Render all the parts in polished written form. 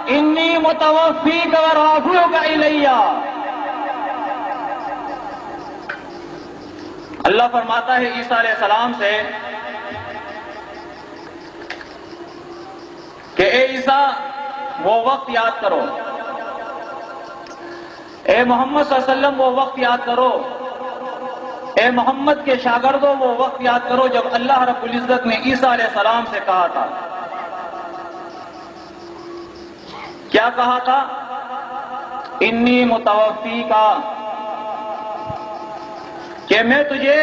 انی متوفیک ورافعک الی۔ اللہ فرماتا ہے عیسیٰ علیہ السلام سے کہ اے عیسیٰ وہ وقت یاد کرو، اے محمد صلی اللہ علیہ وسلم وہ وقت یاد کرو، اے محمد کے شاگردوں وہ وقت یاد کرو جب اللہ رب العزت نے عیسیٰ علیہ السلام سے کہا تھا، کیا کہا تھا؟ انی متوفیک، کہ میں تجھے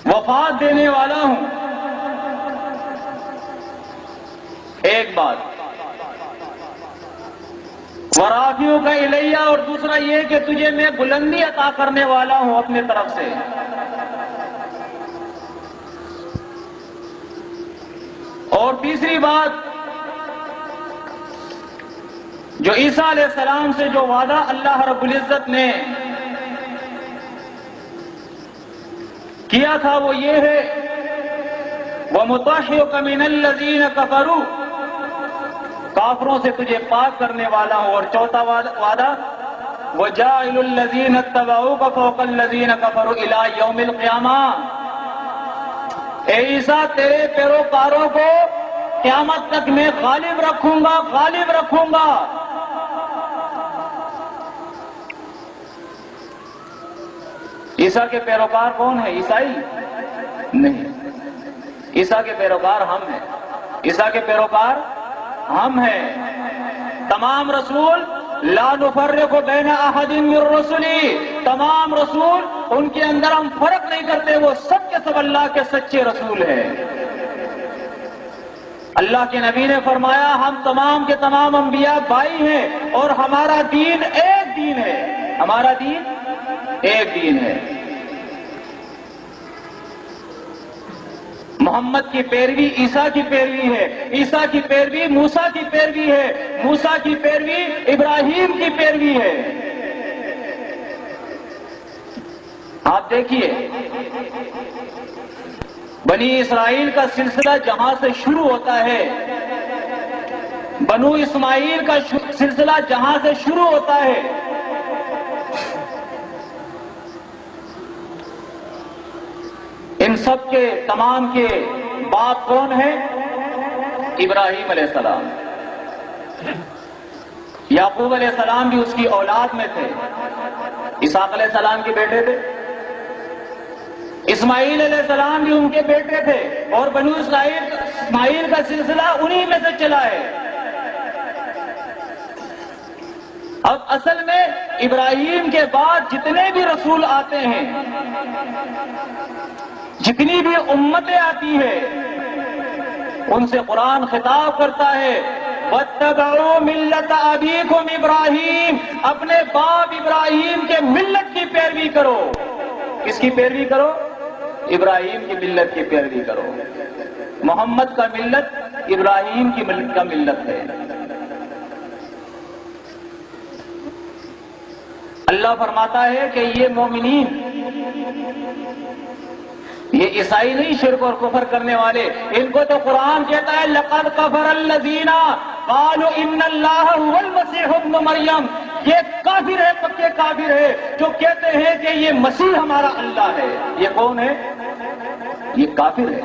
وفات دینے والا ہوں۔ ایک بات، ورافعک الی، اور دوسرا یہ کہ تجھے میں بلندی عطا کرنے والا ہوں اپنے طرف سے۔ اور تیسری بات، جو عیسیٰ علیہ السلام سے جو وعدہ اللہ رب العزت نے کیا تھا وہ یہ ہے، وَمُطَهِّرُكَ مِنَ الَّذِينَ كَفَرُوا، کافروں سے تجھے پاک کرنے والا ہوں۔ اور چوتھا وعدہ، وَجَاعِلُ الَّذِينَ اتَّبَعُوكَ فَوْقَ الَّذِينَ كَفَرُوا إِلَىٰ يَوْمِ الْقِيَامَةِ، اے عیسیٰ تیرے پیروکاروں کو قیامت تک میں غالب رکھوں گا، غالب رکھوں گا۔ عیسیٰ کے پیروکار کون ہیں؟ عیسائی نہیں، عیسیٰ کے پیروکار ہم ہیں، عیسیٰ کے پیروکار ہم ہیں۔ تمام رسول لا نفرق بین احد من رسلی، تمام رسول ان کے اندر ہم فرق نہیں کرتے، وہ سب کے سب اللہ کے سچے رسول ہیں۔ اللہ کے نبی نے فرمایا ہم تمام کے تمام انبیاء بھائی ہیں اور ہمارا دین ایک دین ہے، ہمارا دین ایک دین ہے۔ محمد کی پیروی عیسیٰ کی پیروی ہے، عیسیٰ کی پیروی موسیٰ کی پیروی ہے، موسیٰ کی پیروی ابراہیم کی پیروی ہے۔ آپ دیکھیے بنی اسرائیل کا سلسلہ جہاں سے شروع ہوتا ہے، بنو اسماعیل کا سلسلہ جہاں سے شروع ہوتا ہے، ان سب کے تمام کے باپ کون ہیں؟ ابراہیم علیہ السلام۔ یعقوب علیہ السلام بھی اس کی اولاد میں تھے، اسحاق علیہ السلام کے بیٹے تھے، اسماعیل علیہ السلام بھی ان کے بیٹے تھے، اور بنو اسماعیل کا سلسلہ انہی میں سے چلا ہے۔ اب اصل میں ابراہیم کے بعد جتنے بھی رسول آتے ہیں، جتنی بھی امتیں آتی ہیں، ان سے قرآن خطاب کرتا ہے وَاتَّبَعُوا مِلَّةَ أَبِيكُمْ إِبْرَاهِيمَ، اپنے باپ ابراہیم کے ملت کی پیروی کرو۔ کس کی پیروی کرو؟ ابراہیم کی ملت کی پیروی کرو۔ محمد کا ملت ابراہیم کی ملت کا ملت ہے۔ اللہ فرماتا ہے کہ یہ مومنین، یہ عیسائی نہیں شرک اور کفر کرنے والے، ان کو تو قرآن کہتا ہے لَقَدْ كَفَرَ الَّذِينَ قَالُوا إِنَّ اللَّهَ هُوَ الْمَسِيحُ ابْنُ مَرْيَمَ، یہ کافر ہے، پکے کافر ہے جو کہتے ہیں کہ یہ مسیح ہمارا اللہ ہے۔ یہ کون ہے؟ یہ کافر ہے۔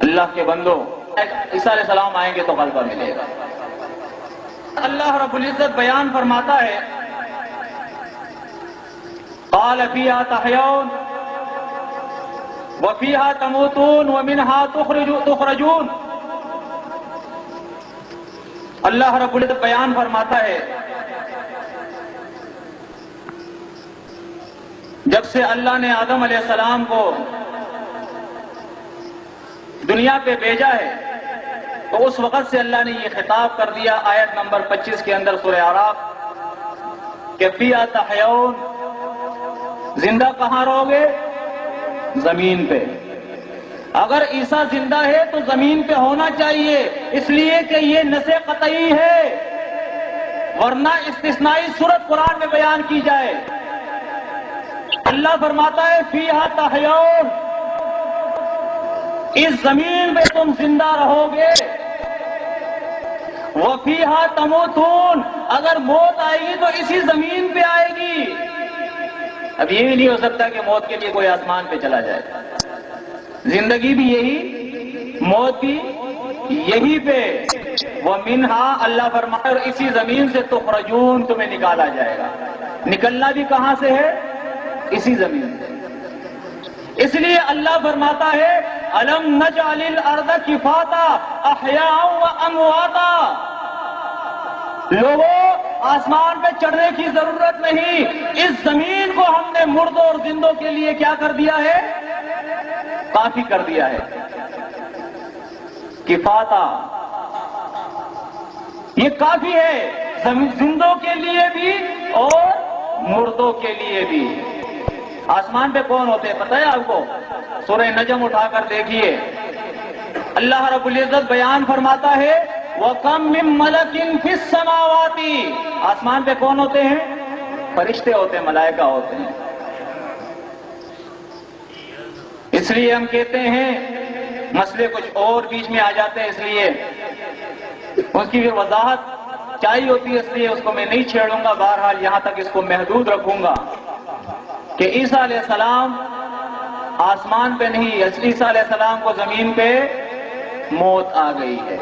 اللہ کے بندو، عیسیٰ علیہ السلام آئیں گے تو غلبہ ملے گا۔ اللہ رب العزت بیان فرماتا ہے قال فیہا تحیون وفیہا تموتون ومنہا تخرجون۔ اللہ رب العزت بیان فرماتا ہے جب سے اللہ نے آدم علیہ السلام کو دنیا پہ بھیجا ہے تو اس وقت سے اللہ نے یہ خطاب کر دیا آیت نمبر 25 کے اندر سورہ اعراف کہ فیہا تحیون، زندہ کہاں رہو گے؟ زمین پہ۔ اگر عیسیٰ زندہ ہے تو زمین پہ ہونا چاہیے، اس لیے کہ یہ نص قطعی ہے، ورنہ استثنائی صورت قرآن میں بیان کی جائے۔ اللہ فرماتا ہے فیہا تحیون، اس زمین پہ تم زندہ رہو گے، وفیہا تموتون، اگر موت آئے گی تو اسی زمین پہ آئے گی۔ اب یہ بھی نہیں ہو سکتا کہ موت کے لیے کوئی آسمان پہ چلا جائے، زندگی بھی یہی، موت بھی یہی پہ۔ وَمِنْهَا، اللہ فرمائے اور اسی زمین سے تخرجون، تمہیں نکالا جائے گا۔ نکلنا بھی کہاں سے ہے؟ اسی زمین سے۔ اس لیے اللہ فرماتا ہے أَلَمْ نَجْعَلِ الْأَرْضَ كِفَاتًا أَحْيَاءً وَأَمْوَاتًا، لوگوں آسمان پہ چڑھنے کی ضرورت نہیں، اس زمین کو ہم نے مردوں اور زندوں کے لیے کیا کر دیا ہے؟ کافی کر دیا ہے۔ کفاتا، یہ کافی ہے زندوں کے لیے بھی اور مردوں کے لیے بھی۔ آسمان پہ کون ہوتے ہیں پتہ ہے آپ کو؟ سورہ نجم اٹھا کر دیکھیے، اللہ رب العزت بیان فرماتا ہے وَكَم مِّن مَلَكٍ فِي السَّمَاوَاتِ، آسمان پہ کون ہوتے ہیں؟ فرشتے ہوتے ہیں، ملائکہ ہوتے ہیں۔ اس لیے ہم کہتے ہیں، مسئلے کچھ اور بیچ میں آ جاتے ہیں، اس لیے اس کی وضاحت چاہیے ہوتی ہے، اس لیے اس کو میں نہیں چھیڑوں گا، بہرحال یہاں تک اس کو محدود رکھوں گا کہ عیسیٰ علیہ السلام آسمان پہ نہیں، عیسیٰ علیہ السلام کو زمین پہ موت آ گئی ہے۔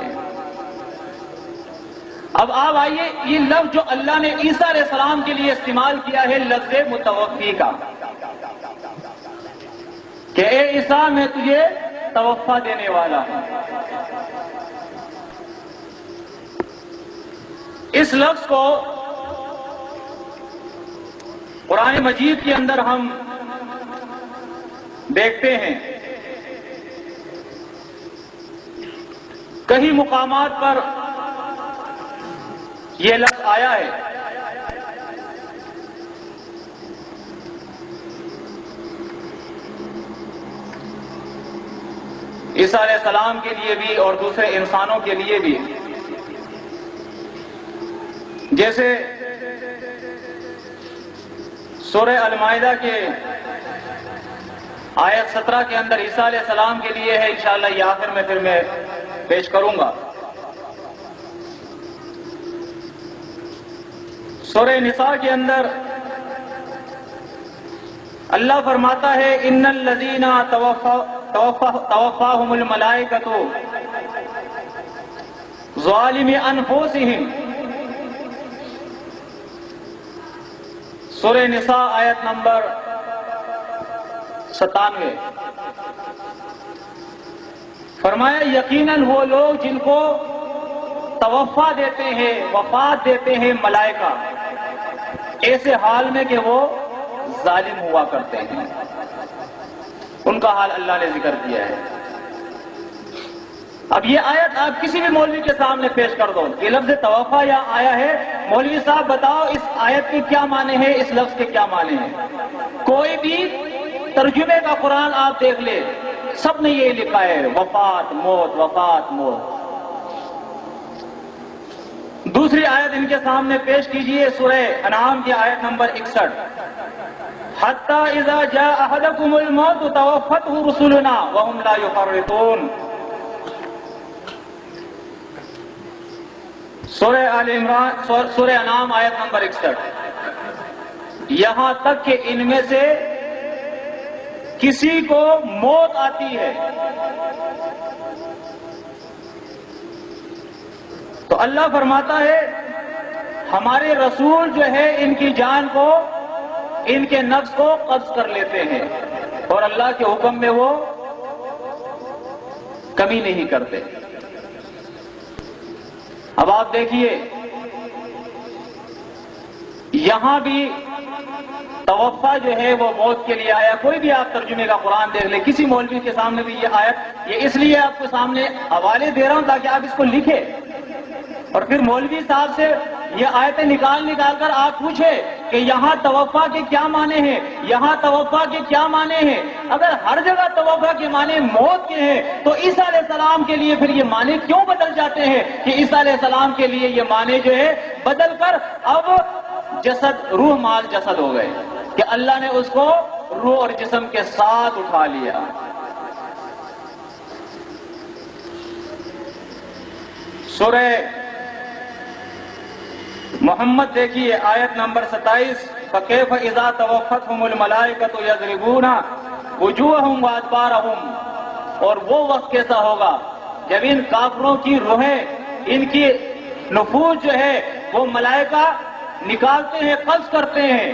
اب آپ آئیے، یہ لفظ جو اللہ نے عیسیٰ علیہ السلام کے لیے استعمال کیا ہے، لفظ متوفی کا، کہ اے عیسیٰ میں تجھے توفیٰ دینے والا ہوں۔ اس لفظ کو قرآن مجید کے اندر ہم دیکھتے ہیں، کئی مقامات پر یہ لفظ آیا ہے۔ عیسیٰ علیہ السلام کے لیے بھی اور دوسرے انسانوں کے لیے بھی، جیسے سورہ المائدہ کے آیت 17 کے اندر عیسیٰ علیہ السلام کے لیے ہے، انشاءاللہ یہ آخر میں پھر میں پیش کروں گا۔ سورہ نساء کے اندر اللہ فرماتا ہے ان الذین توفاہم الملائکۃ ظالمی انفسہم، سورہ نساء آیت نمبر 97، فرمایا یقیناً وہ لوگ جن کو توفا دیتے ہیں، وفات دیتے ہیں ملائکہ، ایسے حال میں کہ وہ ظالم ہوا کرتے ہیں، ان کا حال اللہ نے ذکر کیا ہے۔ اب یہ آیت آپ کسی بھی مولوی کے سامنے پیش کر دو، یہ لفظ توفا یا آیا ہے، مولوی صاحب بتاؤ اس آیت کے کیا معنی ہے، اس لفظ کے کیا معنی ہیں؟ کوئی بھی ترجمے کا قرآن آپ دیکھ لے، سب نے یہ لکھا ہے وفات موت، وفات موت۔ دوسری آیت ان کے سامنے پیش کیجئے، سورہ انعام کی آیت نمبر 61، حَتَّى إِذَا جَاءَ أَحَدَكُمُ الْمَوْتُ تَوَفَّتْهُ رُسُلُنَا وَهُمْ لَا يُفَرِّطُونَ، سورہ آل عمران، سورہ انعام آیت نمبر 61، یہاں تک کہ ان میں سے کسی کو موت آتی ہے تو اللہ فرماتا ہے ہمارے رسول جو ہے ان کی جان کو، ان کے نفس کو قبض کر لیتے ہیں، اور اللہ کے حکم میں وہ کمی نہیں کرتے۔ اب آپ دیکھیے یہاں بھی توفا جو ہے وہ موت کے لیے آیا، کوئی بھی آپ ترجمے کا قرآن دیکھ لیں، کسی مولوی کے سامنے بھی یہ آیت، یہ اس لیے آپ کو سامنے حوالے دے رہا ہوں تاکہ آپ اس کو لکھیں، اور پھر مولوی صاحب سے یہ آیتیں نکال کر آپ پوچھیں کہ یہاں توفا کے کیا معنی ہیں، یہاں توفا کے کیا معنی ہیں۔ اگر ہر جگہ توفا کے معنی موت کے ہیں تو عیسیٰ علیہ السلام کے لیے پھر یہ معنی کیوں بدل جاتے ہیں کہ عیسیٰ علیہ السلام کے لیے یہ معنی جو ہے بدل کر اب جسد، روح مال جسد ہو گئے، کہ اللہ نے اس کو روح اور جسم کے ساتھ اٹھا لیا۔ سورہ محمد دیکھیے آیت نمبر 27، فَكَيْفَ إِذَا تَوَفَّتْهُمُ الْمَلَائِكَةُ يَضْرِبُونَ وُجُوهَهُمْ وَأَدْبَارَهُمْ، اور وہ وقت کیسا ہوگا جب ان کافروں کی روحیں، ان کی نفوس جو ہے وہ ملائکہ نکالتے ہیں، قبض کرتے ہیں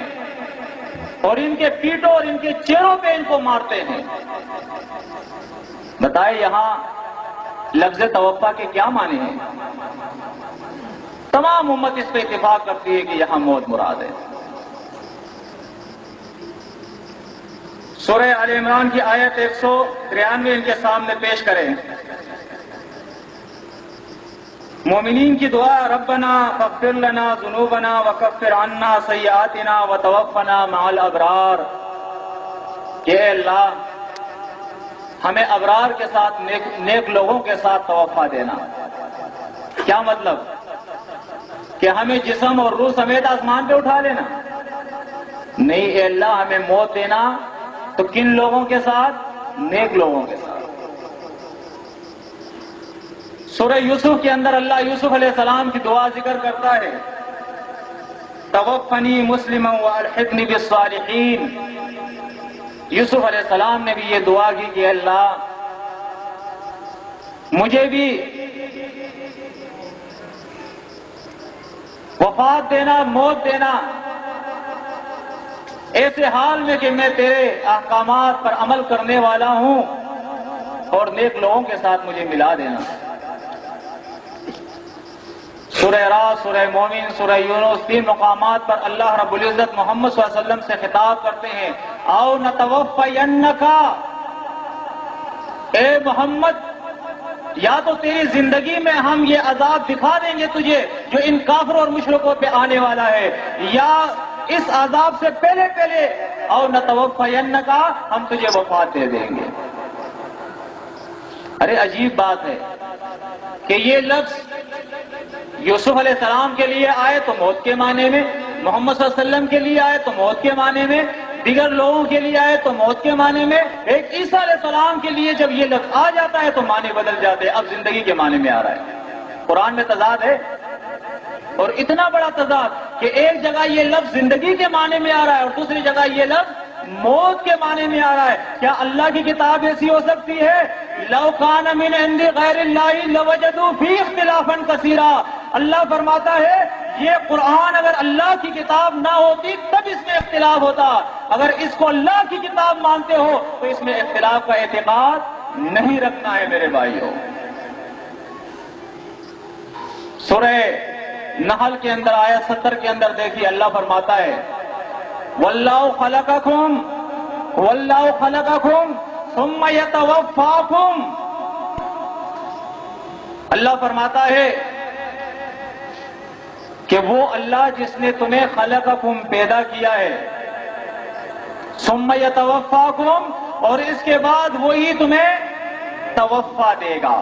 اور ان کے پیٹوں اور ان کے چہروں پہ ان کو مارتے ہیں۔ بتائیں یہاں لفظ توفا کے کیا معنی ہیں؟ تمام امت اس پہ اتفاق کرتی ہے کہ یہاں موت مراد ہے۔ سورہ آل عمران کی آیت 193 ان کے سامنے پیش کریں۔ مومنین کی دعا، ربنا فاغفر لنا ذنوبنا وکفر عنا سیئاتنا وتوفنا مع الابرار، کہ اے اللہ ہمیں ابرار کے ساتھ، نیک لوگوں کے ساتھ توفا دینا۔ کیا مطلب؟ کہ ہمیں جسم اور روح سمیت آسمان پہ اٹھا لینا؟ نہیں، اے اللہ ہمیں موت دینا تو کن لوگوں کے ساتھ؟ نیک لوگوں کے ساتھ۔ سورہ یوسف کے اندر اللہ یوسف علیہ السلام کی دعا ذکر کرتا ہے، توفنی مسلما والحقنی بالصالحین۔ یوسف علیہ السلام نے بھی یہ دعا کی کہ اللہ مجھے بھی وفات دینا، موت دینا ایسے حال میں کہ میں تیرے احکامات پر عمل کرنے والا ہوں، اور نیک لوگوں کے ساتھ مجھے ملا دینا۔ سورہ راہ، سورہ مومن، سورہ یونس، 3 مقامات پر اللہ رب العزت محمد صلی اللہ علیہ وسلم سے خطاب کرتے ہیں، آؤ نتوفینک، اے محمد یا تو تیری زندگی میں ہم یہ عذاب دکھا دیں گے تجھے جو ان کافروں اور مشرکوں پہ آنے والا ہے، یا اس عذاب سے پہلے او نتوفینک، ہم تجھے وفات دے دیں گے۔ ارے عجیب بات ہے کہ یہ لفظ یوسف علیہ السلام کے لیے آئے تو موت کے معنی میں، محمد صلی اللہ علیہ وسلم کے لیے آئے تو موت کے معنی میں، دیگر لوگوں کے لیے آئے تو موت کے معنی میں، ایک عیسیٰ علیہ السلام کے لیے جب یہ لفظ آ جاتا ہے تو معنی بدل جاتے ہیں، اب زندگی کے معنی میں آ رہا ہے۔ قرآن میں تضاد ہے، اور اتنا بڑا تضاد کہ ایک جگہ یہ لفظ زندگی کے معنی میں آ رہا ہے اور دوسری جگہ یہ لفظ موت کے معنی میں آ رہا ہے۔ کیا اللہ کی کتاب ایسی ہو سکتی ہے؟ لو کان من عند غیر اللہ لوجدوا فیہ اختلافا کثیرا۔ اللہ فرماتا ہے یہ قرآن اگر اللہ کی کتاب نہ ہوتی تب اس میں اختلاف ہوتا، اگر اس کو اللہ کی کتاب مانتے ہو تو اس میں اختلاف کا اعتقاد نہیں رکھنا ہے میرے بھائیوں۔ سورہ نحل کے اندر آیت 70 کے اندر دیکھیے اللہ فرماتا ہے، واللہ خلقکم ثم یتوفاکم۔ اللہ فرماتا ہے کہ وہ اللہ جس نے تمہیں خلقکم پیدا کیا ہے، ثم یتوفاکم، اور اس کے بعد وہی تمہیں توفا دے گا۔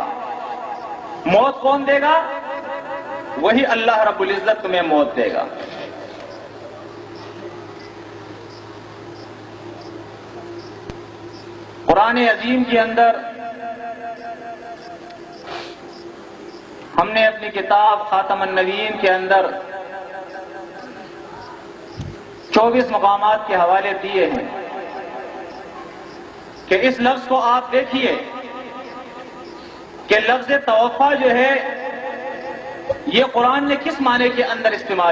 موت کون دے گا؟ وہی اللہ رب العزت تمہیں موت دے گا۔ قرآن عظیم کے اندر ہم نے اپنی کتاب خاتم النبیین کے اندر 24 مقامات کے حوالے دیے ہیں کہ اس لفظ کو آپ دیکھیے کہ لفظ توفا جو ہے یہ قرآن نے کس معنی کے اندر استعمال